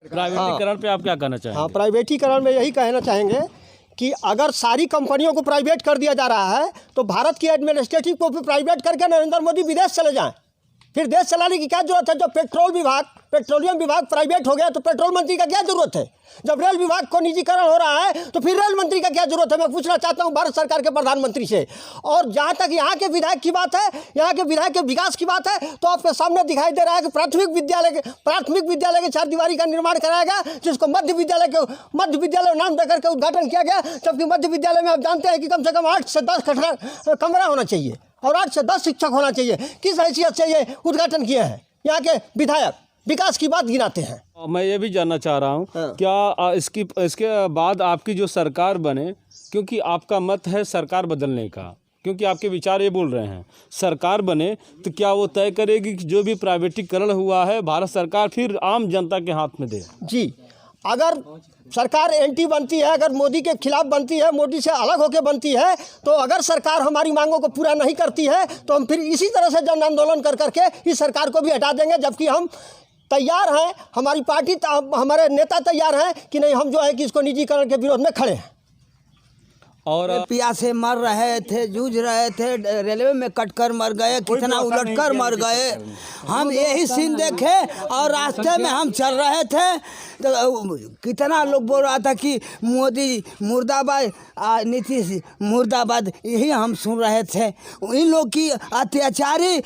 प्राइवेटीकरण पे आप क्या कहना चाहेंगे? हाँ, प्राइवेटीकरण में यही कहना चाहेंगे कि अगर सारी कंपनियों को प्राइवेट कर दिया जा रहा है तो भारत की एडमिनिस्ट्रेटिव को भी प्राइवेट करके नरेंद्र मोदी विदेश चले जाएं। फिर देश चलाने की क्या जरूरत है? जब पेट्रोलियम विभाग प्राइवेट हो गया तो पेट्रोल मंत्री का क्या जरूरत है? जब रेल विभाग को निजीकरण हो रहा है तो फिर रेल मंत्री का क्या जरूरत है? मैं पूछना चाहता हूं भारत सरकार के प्रधानमंत्री से। और जहां तक यहाँ के विधायक की बात है, यहाँ के विधायक के विकास की बात है, तो आपके सामने दिखाई दे रहा है कि प्राथमिक विद्यालय के 4 दीवारी का निर्माण कराया गया, जिसको मध्य विद्यालय नाम देकर के उद्घाटन किया गया। जबकि मध्य विद्यालय में आप जानते हैं कि कम से कम 8 से 10 कमरा होना चाहिए और 8 से 10 शिक्षक होना चाहिए। किस हैसियत से ये उद्घाटन किए हैं यहाँ के विधायक? विकास की बात गिनाते हैं। मैं ये भी जानना चाह रहा हूँ, क्या इसके बाद आपकी जो सरकार बने, क्योंकि आपका मत है सरकार बदलने का, क्योंकि आपके विचार ये बोल रहे हैं सरकार बने, तो क्या वो तय करेगी कि जो भी प्राइवेटीकरण हुआ है भारत सरकार फिर आम जनता के हाथ में दे? जी, अगर सरकार एंटी बनती है, अगर मोदी के खिलाफ बनती है, मोदी से अलग होकर बनती है, तो अगर सरकार हमारी मांगों को पूरा नहीं करती है तो हम फिर इसी तरह से जन आंदोलन कर करके इस सरकार को भी हटा देंगे। जबकि हम तैयार हैं, हमारी पार्टी, हमारे नेता तैयार हैं कि नहीं, हम जो है कि इसको निजीकरण के विरोध में खड़े हैं। और प्यासे मर रहे थे, जूझ रहे थे, रेलवे में कटकर मर गए, कितना उलटकर मर गए। हम यही सीन देखे और रास्ते में हम चल रहे थे तो कितना लोग बोल रहा था कि मोदी मुर्दाबाद, नीतीश मुर्दाबाद, यही हम सुन रहे थे। इन लोग की अत्याचारी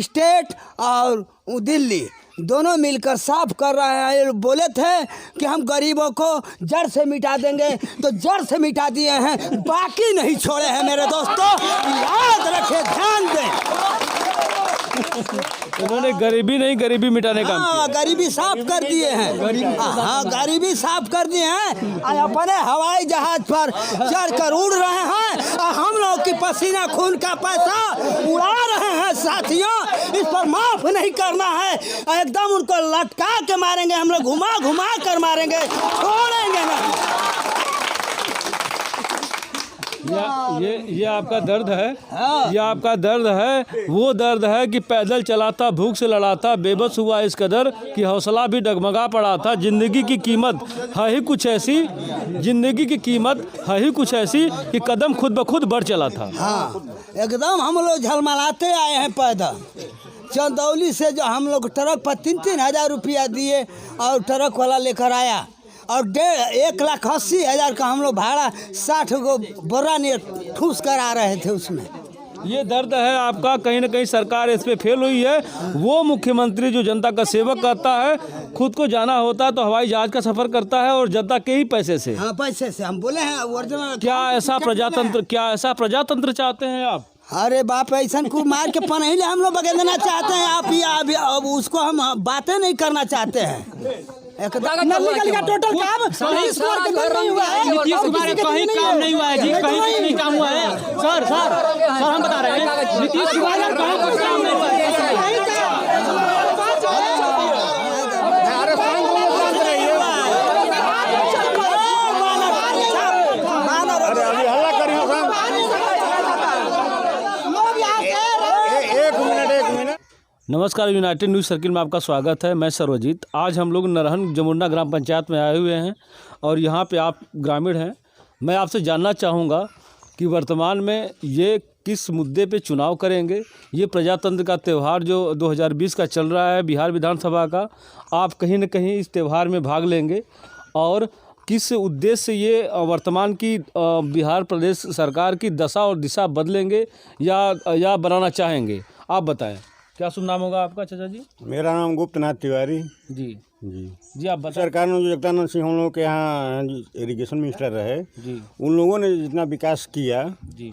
स्टेट और दिल्ली दोनों मिलकर साफ कर रहे हैं। बोले थे कि हम गरीबों को जड़ से मिटा देंगे, तो जड़ से मिटा दिए हैं, बाकी नहीं छोड़े हैं। मेरे दोस्तों, याद रखें, ध्यान दें। उन्होंने गरीबी मिटाने का गरीबी साफ कर दिए हैं। हाँ, गरीबी साफ कर दिए हैं। अपने हवाई जहाज पर चढ़कर उड़ रहे हैं और हम लोग की पसीना खून का पैसा उड़ा रहे हैं। साथियों, इस पर माफ नहीं करना है। एकदम उनको लटका के मारेंगे हम लोग, घुमा घुमा कर मारेंगे, छोड़ेंगे नहीं। ये आपका दर्द है। ये आपका दर्द है। वो दर्द है कि पैदल चलाता, भूख से लड़ाता, बेबस हुआ इस कदर कि हौसला भी डगमगा पड़ा था। जिंदगी की कीमत है ही कुछ ऐसी, जिंदगी की कीमत है ही कुछ ऐसी कि कदम खुद ब खुद बढ़ चला था। हाँ, एकदम हम लोग झलमलाते आए हैं पैदल। चंदौली से जो हम लोग ट्रक पर 3-3 हज़ार रुपया दिए और ट्रक वाला लेकर आया, और 1,80,000 का हम लोग भाड़ा 60 गो बोरा ने ठूस कर आ रहे थे उसमें। ये दर्द है आपका। कहीं ना कहीं सरकार इस पे फेल हुई है। वो मुख्यमंत्री जो जनता का सेवक करता है, खुद को जाना होता है तो हवाई जहाज का सफर करता है और जनता के ही पैसे से। हाँ, पैसे से हम बोले हैं ओरिजिनल। क्या ऐसा प्रजातंत्र चाहते हैं आप? अरे बाप, ऐसा को मार के पनहिले हम लोग बगेंदना चाहते हैं आप, या अब उसको हम बातें नहीं करना चाहते हैं। नली का टोटल काम नीतीश कुमार नहीं हुआ है। नीतीश कुमार कहीं काम नहीं हुआ है जी, कहीं नहीं काम हुआ है। सर हम बता रहे हैं, नीतीश कुमार का कहीं कुछ काम नहीं हुआ है। नमस्कार, यूनाइटेड न्यूज़ सर्किल में आपका स्वागत है। मैं सर्वजीत। आज हम लोग नरहन जमुना ग्राम पंचायत में आए हुए हैं और यहाँ पे आप ग्रामीण हैं। मैं आपसे जानना चाहूँगा कि वर्तमान में ये किस मुद्दे पे चुनाव करेंगे। ये प्रजातंत्र का त्यौहार जो 2020 का चल रहा है, बिहार विधानसभा का, आप कहीं न कहीं इस त्यौहार में भाग लेंगे और किस उद्देश्य से ये वर्तमान की बिहार प्रदेश सरकार की दशा और दिशा बदलेंगे या बनाना चाहेंगे, आप बताएं। क्या शुभ नाम होगा आपका चाचा जी? मेरा नाम गुप्तनाथ तिवारी जी आप बताएं। सरकार ने जो जगदानंद सिंह हम लोग के यहाँ इरिगेशन मिनिस्टर रहे जी, उन लोगों ने जितना विकास किया जी,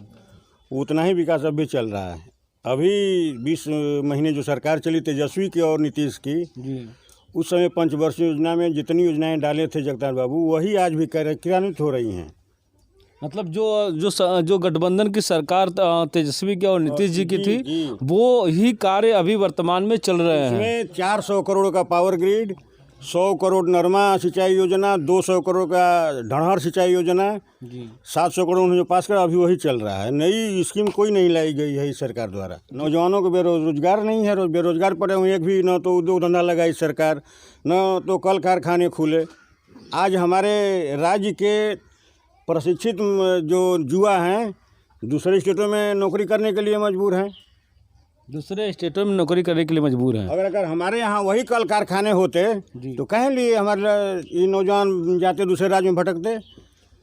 उतना ही विकास अब भी चल रहा है। अभी 20 महीने जो सरकार चली तेजस्वी की और नीतीश की जी, उस समय पंचवर्षीय योजना में जितनी योजनाएं डाले थे जगदान बाबू, वही आज भी क्रियान्वित हो रही हैं। मतलब जो गठबंधन की सरकार तेजस्वी की और नीतीश जी की थी, वो ही कार्य अभी वर्तमान में चल रहे हैं। इसमें 400 करोड़ का पावर ग्रिड, 100 करोड़ नरमा सिंचाई योजना, 200 करोड़ का ढंढर सिंचाई योजना, 700 करोड़ उन्होंने पास करा, अभी वही चल रहा है। नई स्कीम कोई नहीं लाई गई है इस सरकार द्वारा। नौजवानों को बेरोजगार नहीं है, बेरोजगार पड़े हुए एक भी, न तो उद्योग धंधा लगाई सरकार, न तो कल कारखाने खुले। आज हमारे राज्य के प्रशिक्षित जो युवा हैं दूसरे स्टेटों में नौकरी करने के लिए मजबूर हैं। दूसरे स्टेटों में नौकरी करने के लिए मजबूर हैं। अगर हमारे यहाँ वही कल कारखाने होते तो कहे लिए हमारे ये नौजवान जाते दूसरे राज्य में भटकते।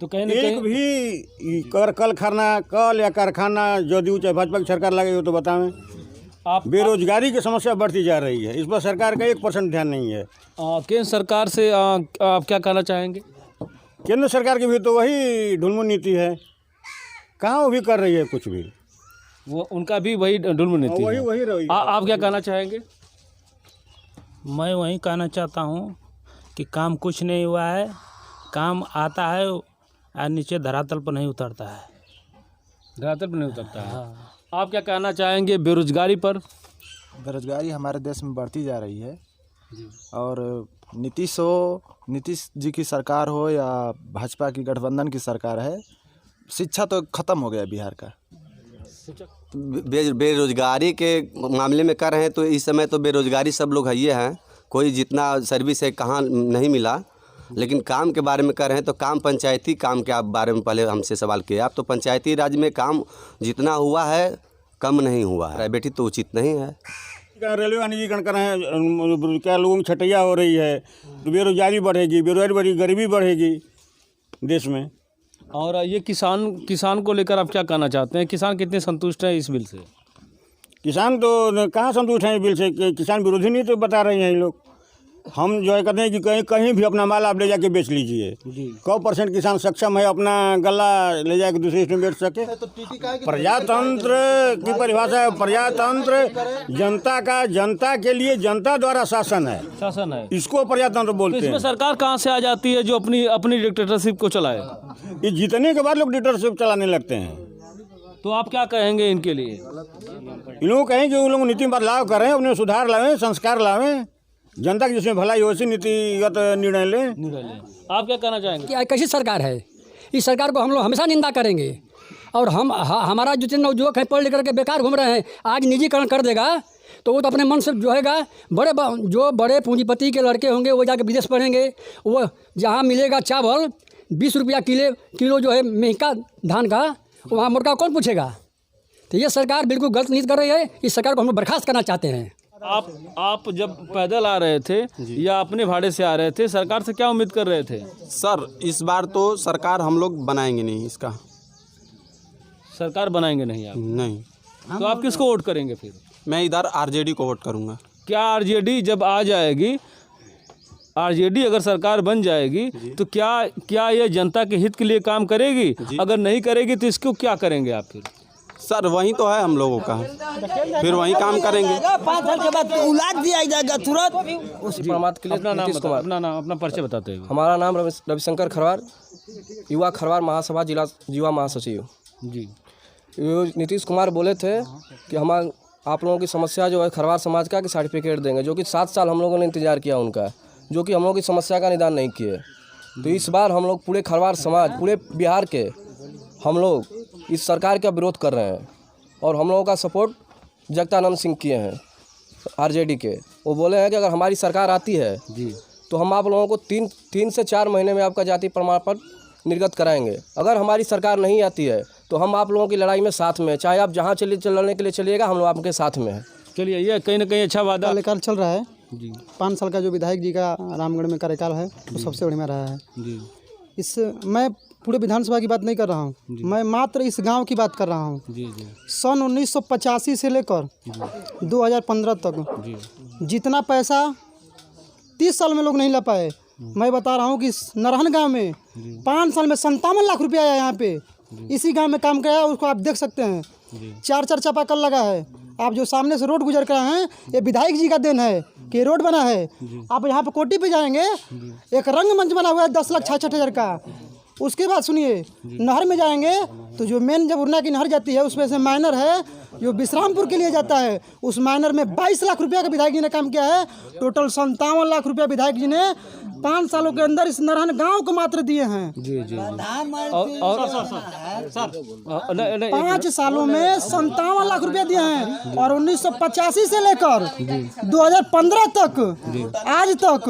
तो कहीं ना एक कहीं भी कल या कारखाना जदयू चाहे भाजपा की सरकार लगे हो तो बताएं। आप बेरोजगारी की समस्या बढ़ती जा रही है, इस पर सरकार का 1% ध्यान नहीं है। केंद्र सरकार से आप क्या कहना चाहेंगे? केंद्र सरकार की भी तो वही ढुलमुल नीति है, कहाँ वो भी कर रही है कुछ भी, वो उनका भी वही ढुलमुल नीति है। वही रही। आप क्या कहना चाहेंगे? मैं वही कहना चाहता हूँ कि काम कुछ नहीं हुआ है, काम आता है और नीचे धरातल पर नहीं उतरता है। धरातल पर नहीं उतरता है। आप क्या कहना चाहेंगे बेरोजगारी पर? बेरोजगारी हमारे देश में बढ़ती जा रही है और नीतीश जी की सरकार हो या भाजपा की गठबंधन की सरकार है, शिक्षा तो ख़त्म हो गया बिहार का। बेरोजगारी के मामले में कर रहे हैं तो इस समय तो बेरोजगारी सब लोग है ये हैं, कोई जितना सर्विस है कहाँ नहीं मिला। लेकिन काम के बारे में कर रहे हैं तो काम पंचायती काम के आप बारे में पहले हमसे सवाल किए आप, तो पंचायती राज में काम जितना हुआ है कम नहीं हुआ है, प्राइवेट तो उचित नहीं है। रेलवे वाणिज्यीकरण कर रहे हैं, क्या लोगों की छटैया हो रही है, तो बेरोजगारी बढ़ेगी, गरीबी बढ़ेगी देश में। और ये किसान को लेकर आप क्या कहना चाहते हैं? किसान कितने संतुष्ट हैं इस बिल से? किसान तो कहाँ संतुष्ट हैं बिल से, किसान विरोधी नहीं तो बता रहे हैं ये लोग। हम जो है कहते हैं कि कहीं भी अपना माल आप ले जाके बेच लीजिए। 100% किसान सक्षम है अपना गल्ला ले जाके दूसरे स्टेट में बेच सके। प्रजातंत्र की परिभाषा है, प्रजातंत्र जनता के लिए जनता द्वारा शासन है, इसको प्रजातंत्र बोलते हैं। इसमें सरकार कहाँ से आ जाती है जो अपनी डिक्टेटरशिप को चलाए? ये जीतने के बाद लोग डिक्टेटरशिप चलाने लगते हैं। तो आप क्या कहेंगे इनके लिए? इन लोग कहें कि उन लोग नीति में बदलाव करें, उन्हें सुधार लावें, संस्कार लावें, जनता की जिसमें भलाई हो उसी नीतिगत निर्णय लें। आप क्या कहना चाहेंगे? कि कैसी सरकार है? इस सरकार को हम लोग हमेशा निंदा करेंगे और हमारा जितने नवयुवक हैं पढ़ लिख करके बेकार घूम रहे हैं, आज निजीकरण कर देगा तो वो तो अपने मन से जो हैगा जो बड़े पूंजीपति के लड़के होंगे वो जाके विदेश पढ़ेंगे। वो जहाँ मिलेगा चावल 20 रुपया किलो जो है महंगा धान का, वहाँ मुर्गा कौन पूछेगा? तो ये सरकार बिल्कुल गलत नीति कर रही है। इस सरकार को हम लोग बर्खास्त करना चाहते हैं। आप जब पैदल आ रहे थे या अपने भाड़े से आ रहे थे, सरकार से क्या उम्मीद कर रहे थे? सर इस बार तो सरकार हम लोग बनाएंगे नहीं, इसका सरकार बनाएंगे नहीं आप? नहीं। तो आप किसको वोट करेंगे फिर? मैं इधर आरजेडी को वोट करूंगा। क्या आरजेडी जब आ जाएगी, आरजेडी अगर सरकार बन जाएगी तो क्या ये जनता के हित के लिए काम करेगी? अगर नहीं करेगी तो इसको क्या करेंगे आप फिर? सर वही तो है हम लोगों का, फिर वही काम करेंगे। 5 साल के बाद उलाद दिया जाएगा तुरंत। अपना नाम अपना परिचय बताते हैं। हमारा नाम रविशंकर खरवार, युवा खरवार महासभा जिला युवा महासचिव जी। नीतीश कुमार बोले थे कि हम आप लोगों की समस्या जो है खरवार समाज का कि सर्टिफिकेट देंगे, जो कि 7 साल हम लोगों ने इंतजार किया उनका, जो कि हम लोगों की समस्या का निदान नहीं किए। तो इस बार हम लोग पूरे खरवार समाज, पूरे बिहार के हम लोग इस सरकार का विरोध कर रहे हैं और हम लोगों का सपोर्ट जगदानंद सिंह किए हैं आरजेडी के। वो बोले हैं कि अगर हमारी सरकार आती है तो हम आप लोगों को 3 से 4 महीने में आपका जाति प्रमाण पत्र निर्गत कराएंगे। अगर हमारी सरकार नहीं आती है तो हम आप लोगों की लड़ाई में साथ में, चाहे आप जहाँ लड़ने के लिए चलिएगा, हम लोग आपके साथ में हैं। चलिए, ये कहीं ना कहीं अच्छा वादा कार्यकाल चल रहा है जी। 5 साल का जो विधायक जी का रामगढ़ में कार्यकाल है वो सबसे बढ़िया रहा है जी। मैं पूरे विधानसभा की बात नहीं कर रहा हूँ, मैं मात्र इस गांव की बात कर रहा हूँ। सन 1985 से लेकर 2015 तक जितना पैसा 30 साल में लोग नहीं ला पाए, मैं बता रहा हूँ कि नरहन गांव में 5 साल में 57 लाख रुपया आया। यहाँ पे इसी गांव में काम कराया, उसको आप देख सकते हैं। 4 चापाकल लगा है। आप जो सामने से रोड गुजर कर रहे हैं, ये विधायक जी का देन है कि रोड बना है। आप यहाँ पे कोटी पे जाएंगे, एक रंग मंच बना हुआ है 10 लाख 66 हज़ार का। उसके बाद सुनिए, नहर में जाएंगे तो जो मेन जब उरना की नहर जाती है उसमें से माइनर है जो विश्रामपुर के लिए जाता है, उस माइनर में 22 लाख रुपया का विधायक जी ने काम किया है। टोटल 57 लाख रुपया विधायक जी ने 5 सालों के अंदर इस नरहन गांव को मात्र दिए हैं। जी जी। और 5 सालों में 57 लाख रुपया दिए हैं और 1985 से लेकर 2015 तक आज तक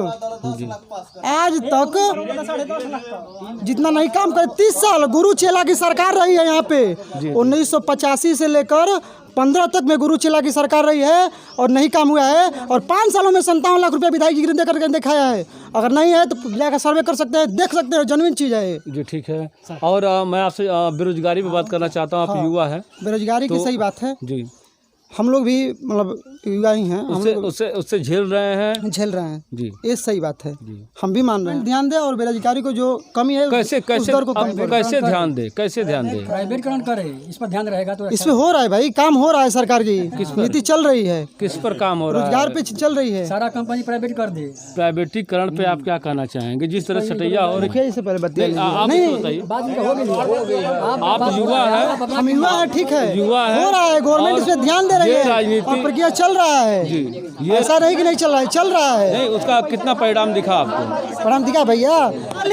जितना नहीं काम करे, 30 साल गुरु चेला की सरकार रही है यहाँ पे। 1985 से लेकर 15 तक में गुरु चेला की सरकार रही है और नहीं काम हुआ है। और 5 सालों में 57 लाख रुपया विधायक जी ने दे करके दिखाया है। अगर नहीं है तो जाकर सर्वे कर सकते हैं, देख सकते हैं, जेन्युइन चीज़ है जी। ठीक है। और मैं आपसे बेरोजगारी पे बात करना चाहता हूँ। आप युवा है, बेरोजगारी की सही बात है जी। हम लोग भी मतलब युवा ही हैं, उससे झेल रहे हैं जी, ये सही बात है जी। हम भी मान रहे हैं, ध्यान दें और बेरोजगारी को जो कमी है कैसे ध्यान दे, प्राइवेटीकरण करे, इस पर ध्यान रहेगा तो इसमें हो रहा है भाई, काम हो रहा है, सरकार की नीति चल रही है। किस पर काम हो रहा है? रोजगार पे चल रही है, सारा कंपनी प्राइवेट कर दे। प्राइवेटीकरण पे आप क्या कहना चाहेंगे? जिस तरह सटैया और इससे पहले बताइए, आप युवा है, हम युवा है, ठीक है, युवा है, हो रहा है, गवर्नमेंट इस पे ध्यान दे रही है और प्रक्रिया चल रहा है जी। ये ऐसा नहीं कि नहीं चल रहा है, चल रहा है। नहीं, उसका कितना परिणाम दिखा आपको? परिणाम दिखा भैया,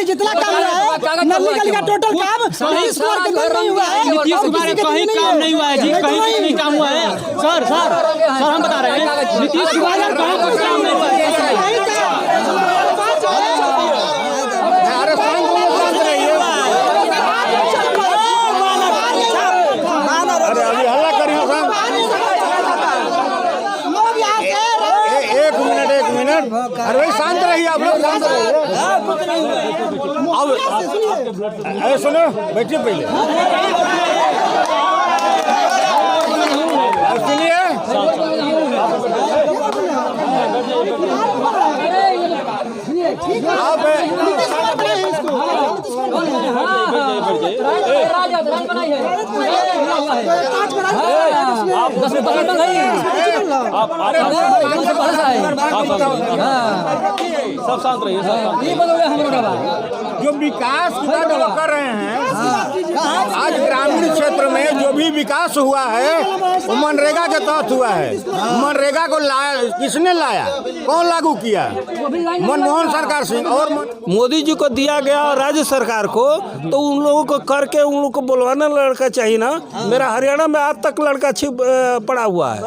जितना काम रहा है नली गली का टोटल काम नीतीश कुमार के घर नहीं हुआ है। नीतीश कुमार कहीं काम नहीं हुआ है जी, कहीं नहीं काम हुआ है। सर हम बता रहे हैं, नीतीश कुमार का कहीं कुछ काम नहीं हुआ है। अरे भाई शांत रहिए, आप लोग शांत रहिए। अरे सुनो, बैठिए पहले, सुनिए। सब शांत रहिए, जो विकास जो कर रहे हैं आज ग्रामीण क्षेत्र में, जो भी विकास हुआ है वो मनरेगा के तहत हुआ है। मनरेगा को लाया किसने लाया, कौन लागू किया? मनमोहन सरकार सिंह और मोदी जी को दिया गया और राज्य सरकार को, तो उन लोगों को करके उन लोगों को बुलवाना लड़का चाहिए ना। मेरा हरियाणा में आज तक लड़का पड़ा हुआ है।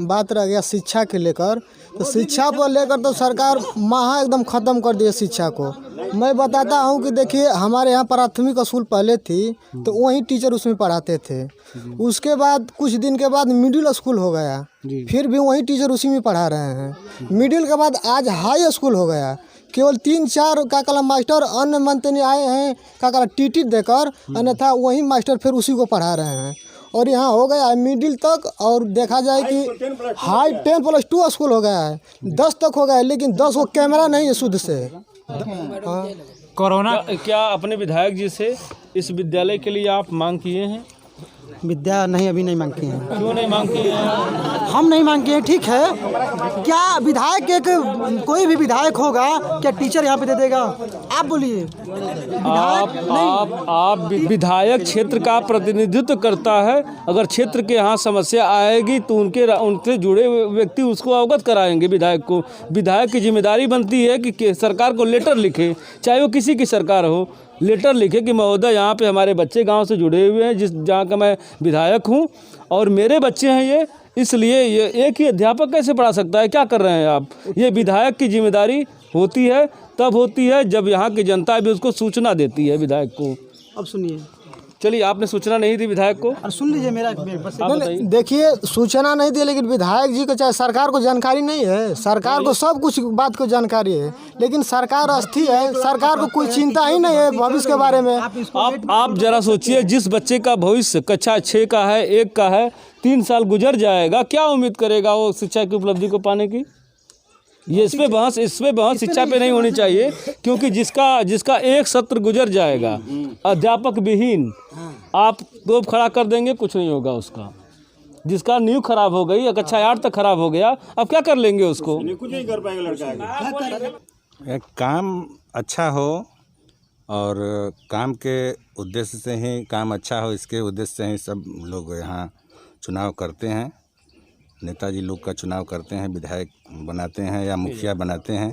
बात रह गया शिक्षा के लेकर, तो शिक्षा को लेकर तो सरकार महा एकदम ख़त्म कर दिया शिक्षा को। मैं बताता हूँ कि देखिए, हमारे यहाँ प्राथमिक स्कूल पहले थी तो वहीं टीचर उसमें पढ़ाते थे। उसके बाद कुछ दिन के बाद मिडिल स्कूल हो गया, फिर भी वहीं टीचर उसी में पढ़ा रहे हैं। मिडिल के बाद आज हाई स्कूल हो गया, केवल 3-4 का कला मास्टर अन्य मंत्री आए हैं का कला टीटी देकर, अन्यथा वही मास्टर फिर उसी को पढ़ा रहे हैं। और यहाँ हो गया है मिडिल तक, और देखा जाए कि हाई 10+2 स्कूल हो गया है, 10 तक हो गया है, लेकिन 10 वो कैमरा नहीं है शुद्ध से। कोरोना क्या अपने विधायक जी से इस विद्यालय के लिए आप मांग किए हैं? विद्या नहीं, अभी नहीं मांग किए हैं। क्यों नहीं मांग किए हैं? हम नहीं मांग किए हैं, ठीक है। क्या विधायक एक कोई भी विधायक होगा क्या टीचर यहाँ पे दे देगा? आप बोलिए। आप विधायक क्षेत्र का प्रतिनिधित्व करता है, अगर क्षेत्र के यहाँ समस्या आएगी तो उनसे जुड़े व्यक्ति उसको अवगत कराएंगे विधायक को। विधायक की जिम्मेदारी बनती है कि सरकार को लेटर लिखे, चाहे वो किसी की सरकार हो, लेटर लिखे कि महोदय यहाँ पे हमारे बच्चे गांव से जुड़े हुए हैं, जहाँ का मैं विधायक हूँ और मेरे बच्चे हैं ये, इसलिए ये एक ही अध्यापक कैसे पढ़ा सकता है? क्या कर रहे हैं आप? ये विधायक की जिम्मेदारी होती है, तब होती है जब यहाँ की जनता भी उसको सूचना देती है विधायक को। अब सुनिए, चलिए, आपने सूचना नहीं दी विधायक को? और सुन लीजिए मेरा देखिए, सूचना नहीं दी, लेकिन विधायक जी को चाहे सरकार को जानकारी नहीं है। सरकार को सब कुछ बात को जानकारी है, लेकिन सरकार अस्थिर है, सरकार को कोई चिंता ही नहीं है भविष्य के बारे में। आप जरा सोचिए, जिस बच्चे का भविष्य कक्षा 6 का है, 1 का है, 3 साल गुजर जाएगा, क्या उम्मीद करेगा वो शिक्षा की उपलब्धि को पाने की? ये इसमें बहस शिक्षा पे नहीं होनी चाहिए, क्योंकि जिसका एक सत्र गुजर जाएगा अध्यापक विहीन, आप तोप खड़ा कर देंगे, कुछ नहीं होगा उसका। जिसका नींव खराब हो गई, कक्षा 8 तक खराब हो गया, अब क्या कर लेंगे उसको? कुछ नहीं कर पाएगा लड़का। एक काम अच्छा हो और काम के उद्देश्य से ही, काम अच्छा हो इसके उद्देश्य से ही सब लोग यहाँ चुनाव करते हैं। नेताजी लोग का चुनाव करते हैं, विधायक बनाते हैं या मुखिया बनाते हैं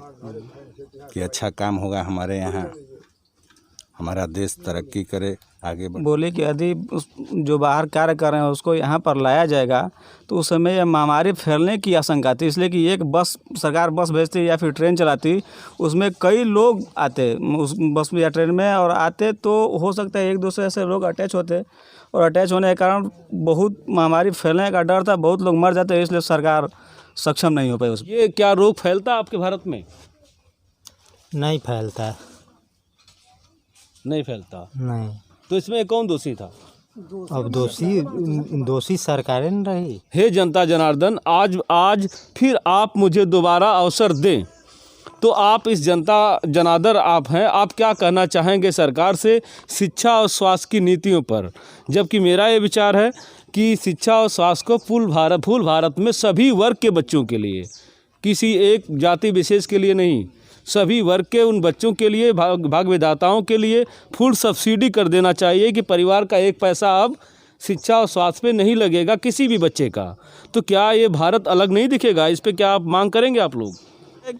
कि अच्छा काम होगा हमारे यहाँ, हमारा देश तरक्की करे, आगे बढ़े। बोले कि यदि जो बाहर कार्य कर रहे हैं उसको यहाँ पर लाया जाएगा तो उस समय यह महामारी फैलने की आशंका थी, इसलिए कि एक बस सरकार बस भेजती या फिर ट्रेन चलाती, उसमें कई लोग आते उस बस में या ट्रेन में, और आते तो हो सकता है एक दूसरे से लोग अटैच होते, और अटैच होने के कारण बहुत महामारी फैलने का डर था, बहुत लोग मर जाते, इसलिए सरकार सक्षम नहीं हो पाई उसमें। ये क्या रोग फैलता आपके भारत में? नहीं फैलता। नहीं फैलता। नहीं। तो इसमें कौन दोषी था? अब दोषी सरकारें न रही। हे जनता जनार्दन, आज फिर आप मुझे दोबारा अवसर दें तो आप इस जनता जनार्दन आप हैं, आप क्या कहना चाहेंगे सरकार से शिक्षा और स्वास्थ्य की नीतियों पर? जबकि मेरा ये विचार है कि शिक्षा और स्वास्थ्य को फूल भारत में सभी वर्ग के बच्चों के लिए, किसी एक जाति विशेष के लिए नहीं, सभी वर्ग के उन बच्चों के लिए, भाग विधाताओं के लिए फुल सब्सिडी कर देना चाहिए कि परिवार का एक पैसा अब शिक्षा और स्वास्थ्य पे नहीं लगेगा किसी भी बच्चे का। तो क्या ये भारत अलग नहीं दिखेगा? इस पे क्या आप मांग करेंगे आप लोग?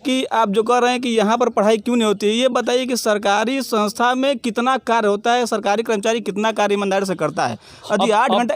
कि आप जो कह रहे हैं कि यहाँ पर पढ़ाई क्यों नहीं होती है, ये बताइए कि सरकारी संस्था में कितना कार्य होता है, सरकारी कर्मचारी कितना कार्य ईमानदारी से करता है। यदि 8 घंटे,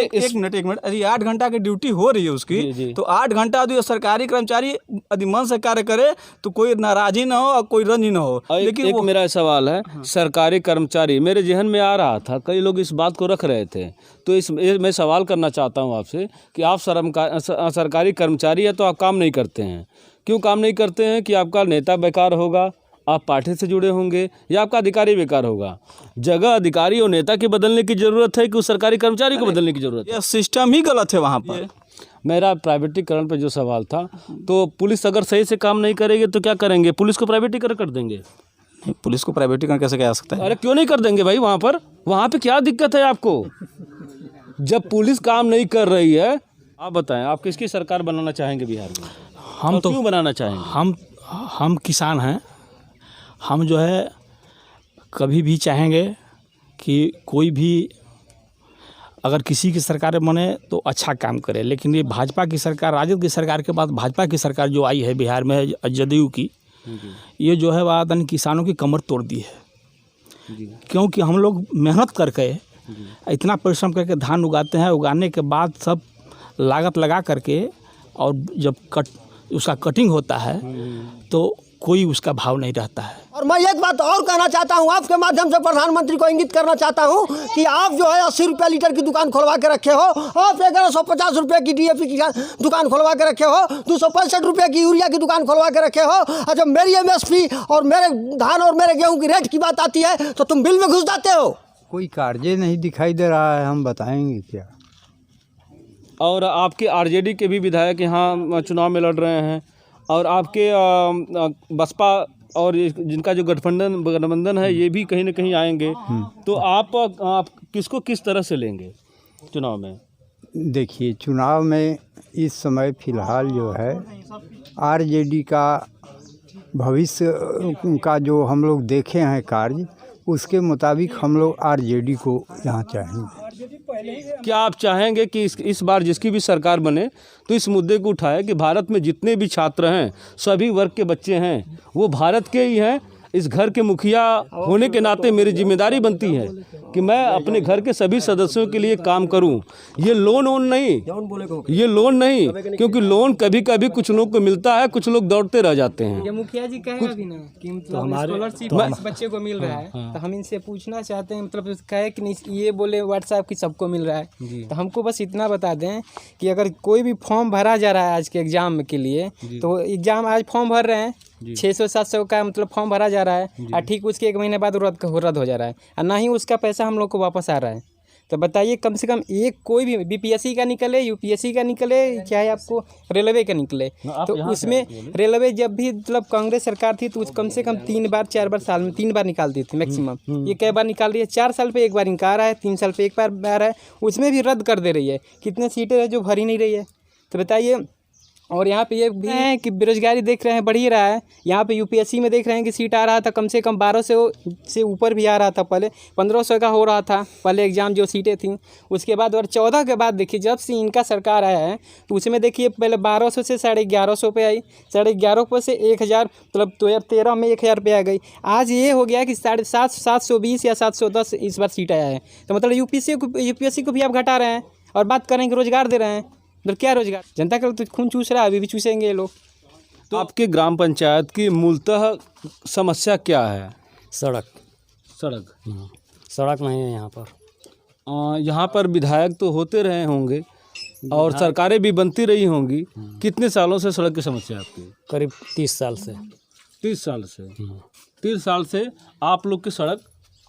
एक मिनट, यदि 8 घंटा की ड्यूटी हो रही है उसकी, तो 8 घंटा यदि सरकारी कर्मचारी यदि मन से कार्य करे तो कोई नाराजी ना हो और कोई रंज ना हो। लेकिन एक मेरा सवाल है, सरकारी कर्मचारी मेरे जहन में आ रहा था, कई लोग इस बात को रख रहे थे, तो मैं सवाल करना चाहता हूँ आपसे कि आप सरकारी कर्मचारी है तो आप काम नहीं करते हैं, क्यों काम नहीं करते हैं? कि आपका नेता बेकार होगा, आप पार्टी से जुड़े होंगे, या आपका अधिकारी बेकार होगा? जगह अधिकारी और नेता के बदलने की ज़रूरत है कि उस सरकारी कर्मचारी को बदलने की ज़रूरत है? यह सिस्टम ही गलत है वहाँ पर। मेरा प्राइवेटीकरण पर जो सवाल था, तो पुलिस अगर सही से काम नहीं करेगी तो क्या करेंगे? पुलिस को प्राइवेटीकरण कर देंगे? पुलिस को प्राइवेटीकरण कैसे किया जा सकता है? अरे क्यों नहीं कर देंगे भाई? वहाँ पे क्या दिक्कत है आपको? जब पुलिस काम नहीं कर रही है, आप बताएं, आप किसकी सरकार बनाना चाहेंगे बिहार में? हम तो क्यों बनाना चाहेंगे? हम किसान हैं, हम जो है कभी भी चाहेंगे कि कोई भी अगर किसी की सरकार बने तो अच्छा काम करे, लेकिन ये भाजपा की सरकार, राजद की सरकार के बाद भाजपा की सरकार जो आई है बिहार में, जदयू की, ये जो है वह किसानों की कमर तोड़ दी है। क्योंकि हम लोग मेहनत करके इतना परिश्रम करके धान उगाते हैं, उगाने के बाद सब लागत लगा करके, और जब उसका कटिंग होता है तो कोई उसका भाव नहीं रहता है। और मैं एक बात और कहना चाहता हूँ, आपके माध्यम से प्रधानमंत्री को इंगित करना चाहता हूँ कि आप जो है 80 रुपये लीटर की दुकान खुलवा के रखे हो, आप 1150 रुपये की DAP की दुकान खुलवा के रखे हो, 265 रुपये की यूरिया की दुकान खुलवा के रखे हो, और जब मेरी MSP और मेरे धान और मेरे गेहूँ की रेट की बात आती है तो तुम बिल में घुस जाते हो। कोई कार्य नहीं दिखाई दे रहा है, हम बताएंगे क्या? और आपके RJD के भी विधायक यहाँ चुनाव में लड़ रहे हैं, और आपके बसपा और जिनका जो गठबंधन है ये भी कहीं ना कहीं आएंगे, तो आप किसको किस तरह से लेंगे चुनाव में? देखिए, चुनाव में इस समय फिलहाल जो है RJD का भविष्य का जो हम लोग देखे हैं कार्य, उसके मुताबिक हम लोग RJD को यहाँ चाहेंगे। क्या आप चाहेंगे कि इस बार जिसकी भी सरकार बने तो इस मुद्दे को उठाए कि भारत में जितने भी छात्र हैं, सभी वर्ग के बच्चे हैं, वो भारत के ही हैं? इस घर के मुखिया होने के नाते मेरी जिम्मेदारी बनती है कि मैं अपने घर के सभी सदस्यों के लिए काम करूं। ये लोन नहीं, क्योंकि लोन कभी कभी कुछ लोग को मिलता है, कुछ लोग दौड़ते रह जाते हैं। ये मुखिया जी कहे अभी ना कि मतलब स्कॉलरशिप बच्चे को मिल रहा है, तो हम इनसे पूछना चाहते हैं, मतलब कहे कि नहीं, ये बोले व्हाट्सएप की सबको मिल रहा है, तो हमको बस इतना बता दें कि अगर कोई भी फॉर्म भरा जा रहा है आज के एग्जाम के लिए, तो एग्जाम आज फॉर्म भर रहे हैं 600-700 का मतलब फॉर्म भरा जा रहा है, और ठीक उसके 1 महीने बाद रद्द हो जा रहा है, और ना ही उसका पैसा हम लोग को वापस आ रहा है। तो बताइए, कम से कम एक कोई भी BPSC का निकले, UPSC का निकले, चाहे आपको रेलवे का निकले, तो उसमें रेलवे जब भी मतलब कांग्रेस सरकार थी तो कम से कम 3 बार 4 बार साल में 3 बार निकालती थी मैक्सिमम। ये कई बार निकाल रही है, 4 साल पे 1 बार निकाल रहा है, 3 साल पे 1 बार आ रहा है, उसमें भी रद्द कर दे रही है। कितने सीटें हैं जो भरी नहीं रही है? तो बताइए, और यहाँ पे ये भी है कि बेरोजगारी देख रहे हैं बढ़ ही रहा है। यहाँ पे यूपीएससी में देख रहे हैं कि सीट आ रहा था कम से कम 1200 से ऊपर भी आ रहा था, पहले 1500 का हो रहा था पहले एग्ज़ाम जो सीटें थी। उसके बाद और 14 के बाद देखिए जब से इनका सरकार आया है तो उसमें देखिए पहले 1200 से 1150 पे आई, 1150 पर से 1000 मतलब 2013 में 1000 पे आ गई। आज ये हो गया कि 720 या 710 इस बार सीट आया है। तो मतलब यूपीएससी को भी आप घटा रहे हैं और बात करें कि रोजगार दे रहे हैं, तो क्या रोजगार? जनता का तो खून चूस रहा है, अभी भी चूसेंगे ये लोग। तो आपके ग्राम पंचायत की मूलतः समस्या क्या है? सड़क सड़क नहीं है यहाँ पर। यहाँ पर विधायक तो होते रहे होंगे और सरकारें भी बनती रही होंगी। कितने सालों से सड़क की समस्या आपकी? करीब 30 साल से। 30 साल से 30 साल से आप लोग की सड़क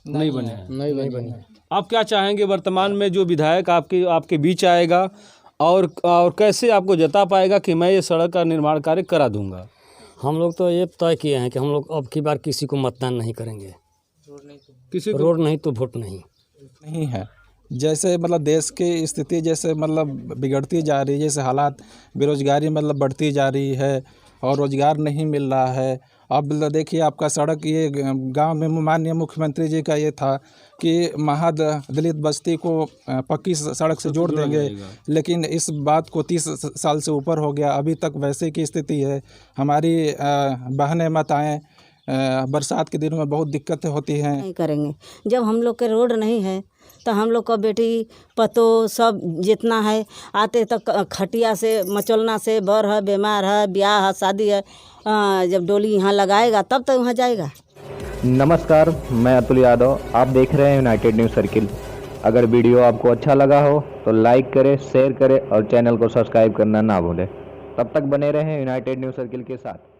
नहीं बने हैं? नहीं बनी। आप क्या चाहेंगे वर्तमान में जो विधायक आपके बीच आएगा और कैसे आपको जता पाएगा कि मैं ये सड़क का निर्माण कार्य करा दूंगा? हम लोग तो ये तय किए हैं कि हम लोग अब की बार किसी को मतदान नहीं करेंगे। किसी को रोड नहीं तो वोट नहीं है। जैसे मतलब देश की स्थिति जैसे मतलब बिगड़ती जा रही है, जैसे हालात बेरोजगारी मतलब बढ़ती जा रही है और रोजगार नहीं मिल रहा है। अब देखिए आपका सड़क ये गांव में माननीय मुख्यमंत्री जी का ये था कि महद दलित बस्ती को पक्की सड़क से जोड़ देंगे, लेकिन इस बात को 30 साल से ऊपर हो गया, अभी तक वैसे की स्थिति है। हमारी बहनें माताएं बरसात के दिनों में बहुत दिक्कतें होती हैं। नहीं करेंगे जब हम लोग के रोड नहीं है तो हम लोग का बेटी पतो सब जितना है आते तक खटिया से मचलना से बर है, बीमार है, ब्याह है, शादी है, जब डोली यहाँ लगाएगा तब तो वहाँ जाएगा। नमस्कार, मैं अतुल यादव, आप देख रहे हैं यूनाइटेड न्यूज़ सर्किल। अगर वीडियो आपको अच्छा लगा हो तो लाइक करें, शेयर करें और चैनल को सब्सक्राइब करना ना भूलें। तब तक बने रहें यूनाइटेड न्यूज़ सर्किल के साथ।